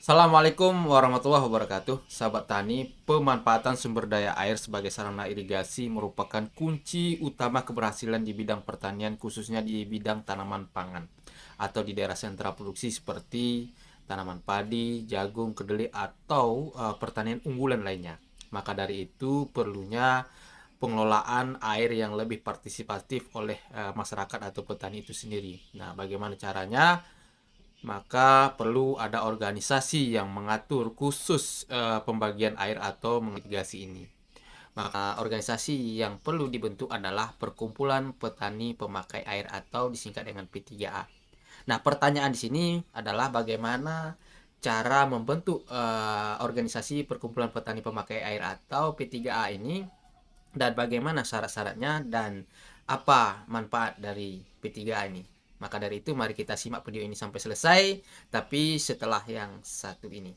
Assalamualaikum warahmatullahi wabarakatuh. Sahabat tani, pemanfaatan sumber daya air sebagai sarana irigasi merupakan kunci utama keberhasilan di bidang pertanian, khususnya di bidang tanaman pangan atau di daerah sentra produksi seperti tanaman padi, jagung, kedelai atau pertanian unggulan lainnya. Maka dari itu perlunya pengelolaan air yang lebih partisipatif oleh masyarakat atau petani itu sendiri. Nah, bagaimana caranya? Maka perlu ada organisasi yang mengatur khusus pembagian air atau mengirigasi ini. Maka organisasi yang perlu dibentuk adalah Perkumpulan Petani Pemakai Air atau disingkat dengan P3A. Nah, pertanyaan di sini adalah bagaimana cara membentuk organisasi Perkumpulan Petani Pemakai Air atau P3A ini, dan bagaimana syarat-syaratnya dan apa manfaat dari P3A ini. Maka dari itu mari kita simak video ini sampai selesai, tapi setelah yang satu ini.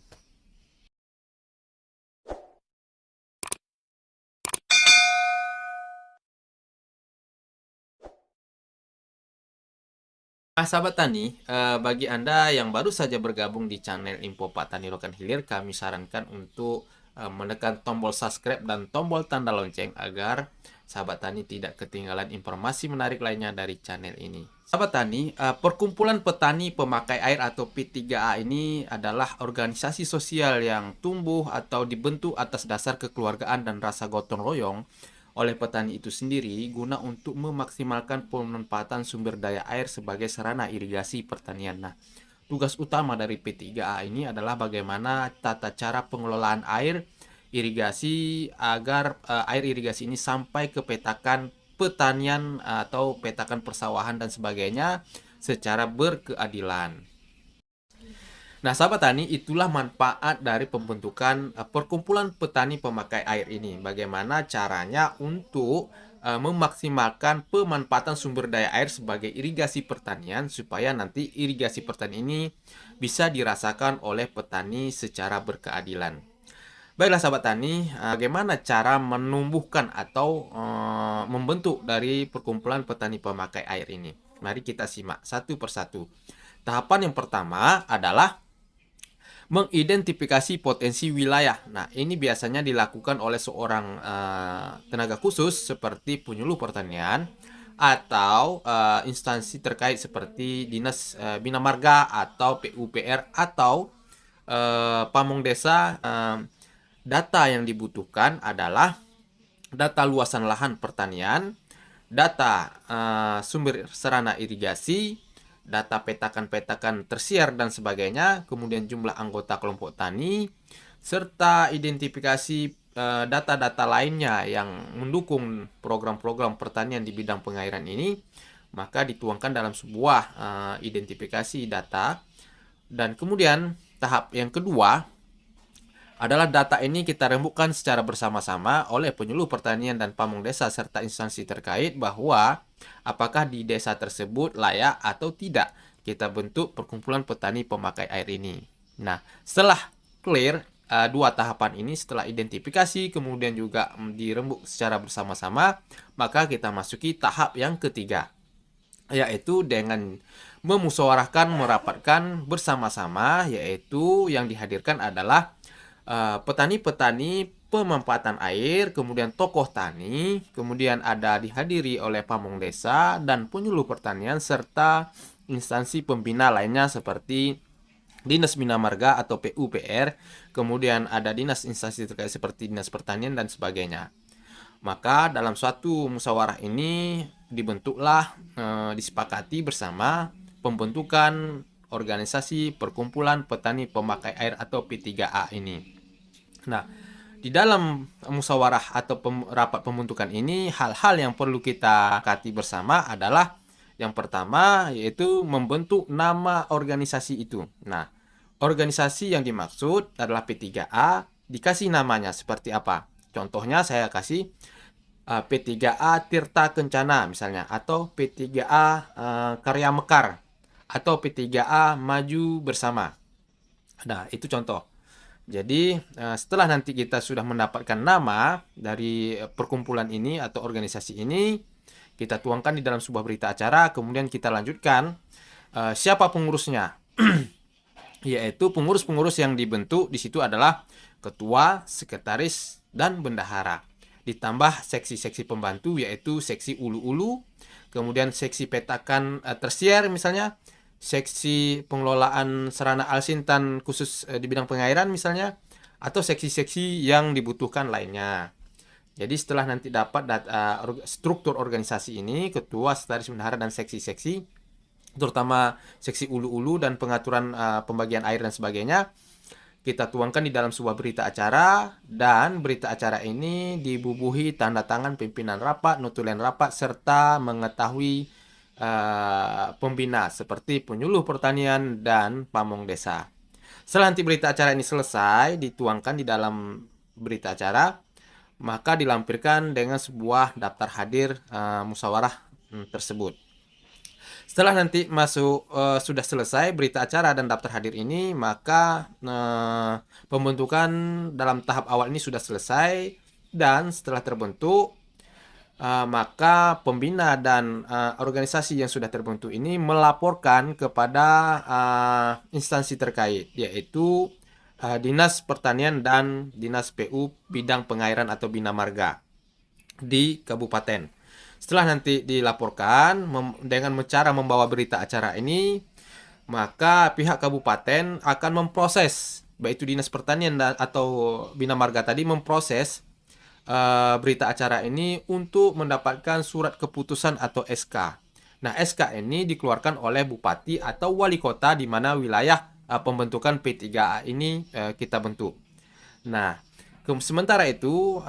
Nah, sahabat tani, bagi Anda yang baru saja bergabung di channel Info Pak Tani Rokan Hilir, kami sarankan untuk menekan tombol subscribe dan tombol tanda lonceng agar sahabat tani tidak ketinggalan informasi menarik lainnya dari channel ini. Sahabat tani, Perkumpulan Petani Pemakai Air atau P3A ini adalah organisasi sosial yang tumbuh atau dibentuk atas dasar kekeluargaan dan rasa gotong royong oleh petani itu sendiri guna untuk memaksimalkan pemanfaatan sumber daya air sebagai sarana irigasi pertanian. Nah, tugas utama dari P3A ini adalah bagaimana tata cara pengelolaan air irigasi agar air irigasi ini sampai ke petakan petanian atau petakan persawahan dan sebagainya secara berkeadilan. Nah, sahabat tani, itulah manfaat dari pembentukan Perkumpulan Petani Pemakai Air ini. Bagaimana caranya untuk memaksimalkan pemanfaatan sumber daya air sebagai irigasi pertanian supaya nanti irigasi pertanian ini bisa dirasakan oleh petani secara berkeadilan. Baiklah sahabat tani, bagaimana cara menumbuhkan atau membentuk dari Perkumpulan Petani Pemakai Air ini? Mari kita simak satu persatu. Tahapan yang pertama adalah mengidentifikasi potensi wilayah. Nah, ini biasanya dilakukan oleh seorang tenaga khusus seperti penyuluh pertanian atau instansi terkait seperti Dinas Bina Marga atau PUPR atau Pamong Desa. Data yang dibutuhkan adalah data luasan lahan pertanian, data sumber sarana irigasi, data petakan-petakan tersier dan sebagainya, kemudian jumlah anggota kelompok tani, serta identifikasi data-data lainnya yang mendukung program-program pertanian di bidang pengairan ini, maka dituangkan dalam sebuah identifikasi data. Dan kemudian tahap yang kedua adalah data ini kita rembukkan secara bersama-sama oleh penyuluh pertanian dan pamong desa serta instansi terkait bahwa apakah di desa tersebut layak atau tidak kita bentuk perkumpulan petani pemakai air ini. Nah, setelah clear dua tahapan ini, setelah identifikasi kemudian juga dirembuk secara bersama-sama, maka kita masuki tahap yang ketiga, yaitu dengan memusyawarahkan, merapatkan bersama-sama, yaitu yang dihadirkan adalah petani-petani pemanfaatan air, kemudian tokoh tani, kemudian ada dihadiri oleh pamong desa dan penyuluh pertanian serta instansi pembina lainnya seperti Dinas Bina Marga atau PUPR, kemudian ada dinas instansi terkait seperti Dinas Pertanian dan sebagainya. Maka dalam suatu musyawarah ini dibentuklah disepakati bersama pembentukan organisasi Perkumpulan Petani Pemakai Air atau P3A ini. Nah, di dalam musyawarah atau rapat pembentukan ini, hal-hal yang perlu kita kati bersama adalah yang pertama yaitu membentuk nama organisasi itu. Nah, organisasi yang dimaksud adalah P3A, dikasih namanya seperti apa? Contohnya saya kasih P3A Tirta Kencana misalnya, atau P3A Karya Mekar, atau P3A Maju Bersama. Nah, itu contoh. Jadi setelah nanti kita sudah mendapatkan nama dari perkumpulan ini atau organisasi ini, kita tuangkan di dalam sebuah berita acara, kemudian kita lanjutkan siapa pengurusnya. yaitu pengurus-pengurus yang dibentuk di situ adalah ketua, sekretaris, dan bendahara. Ditambah seksi-seksi pembantu yaitu seksi ulu-ulu, kemudian seksi petakan tersier misalnya, seksi pengelolaan sarana alsintan khusus di bidang pengairan misalnya, atau seksi-seksi yang dibutuhkan lainnya. Jadi setelah nanti dapat struktur organisasi ini, ketua, sekretaris, bendahara, dan seksi-seksi, terutama seksi ulu-ulu dan pengaturan pembagian air dan sebagainya, kita tuangkan di dalam sebuah berita acara, dan berita acara ini dibubuhi tanda tangan pimpinan rapat, notulen rapat, serta mengetahui pembina seperti penyuluh pertanian dan pamong desa. Setelah nanti berita acara ini selesai, dituangkan di dalam berita acara, maka dilampirkan dengan sebuah daftar hadir musyawarah tersebut. Setelah nanti sudah selesai berita acara dan daftar hadir ini, maka pembentukan dalam tahap awal ini sudah selesai, dan setelah terbentuk, maka pembina dan organisasi yang sudah terbentuk ini melaporkan kepada instansi terkait, yaitu Dinas Pertanian dan Dinas PU Bidang Pengairan atau Bina Marga di kabupaten. Setelah nanti dilaporkan dengan cara membawa berita acara ini, maka pihak kabupaten akan memproses, baik itu Dinas Pertanian atau Bina Marga tadi memproses berita acara ini untuk mendapatkan surat keputusan atau SK. Nah, SK ini dikeluarkan oleh bupati atau wali kota di mana wilayah pembentukan P3A ini kita bentuk. Nah, sementara itu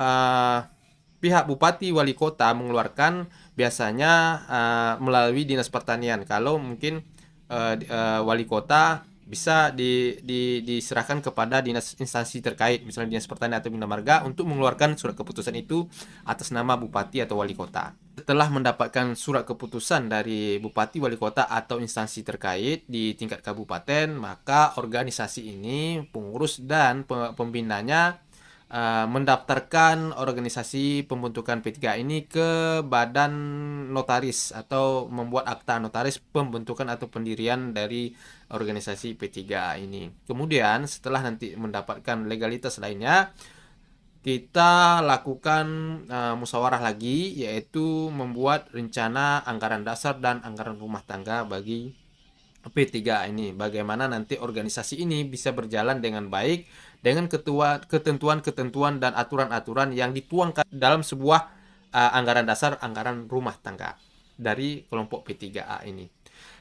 pihak bupati wali kota mengeluarkan biasanya melalui Dinas Pertanian. Kalau mungkin wali kota bisa diserahkan kepada dinas instansi terkait, misalnya Dinas Pertanian atau Bina Marga, untuk mengeluarkan surat keputusan itu atas nama bupati atau wali kota. Setelah mendapatkan surat keputusan dari bupati, wali kota, atau instansi terkait di tingkat kabupaten, maka organisasi ini, pengurus dan pembinanya mendaftarkan organisasi pembentukan P3A ini ke badan notaris atau membuat akta notaris pembentukan atau pendirian dari organisasi P3A ini. Kemudian setelah nanti mendapatkan legalitas lainnya, kita lakukan musyawarah lagi, yaitu membuat rencana anggaran dasar dan anggaran rumah tangga bagi P3A ini. Bagaimana nanti organisasi ini bisa berjalan dengan baik dengan ketentuan-ketentuan dan aturan-aturan yang dituangkan dalam sebuah anggaran dasar, anggaran rumah tangga dari kelompok P3A ini.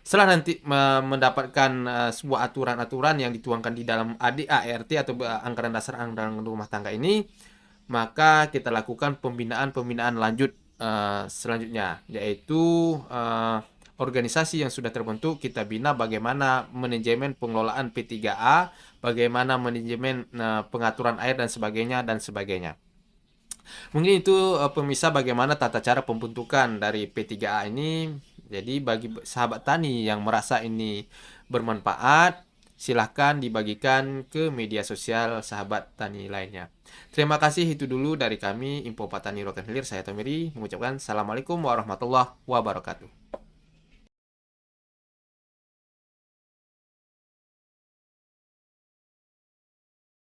Setelah nanti mendapatkan sebuah aturan-aturan yang dituangkan di dalam ADART atau anggaran dasar, anggaran rumah tangga ini, maka kita lakukan pembinaan lanjut selanjutnya, yaitu organisasi yang sudah terbentuk kita bina bagaimana manajemen pengelolaan P3A, bagaimana manajemen pengaturan air dan sebagainya. Mungkin itu pemirsa bagaimana tata cara pembentukan dari P3A ini. Jadi bagi sahabat tani yang merasa ini bermanfaat, silahkan dibagikan ke media sosial sahabat tani lainnya. Terima kasih, itu dulu dari kami Info Petani Rokan Hilir. Saya Tomiri mengucapkan Assalamualaikum warahmatullahi wabarakatuh.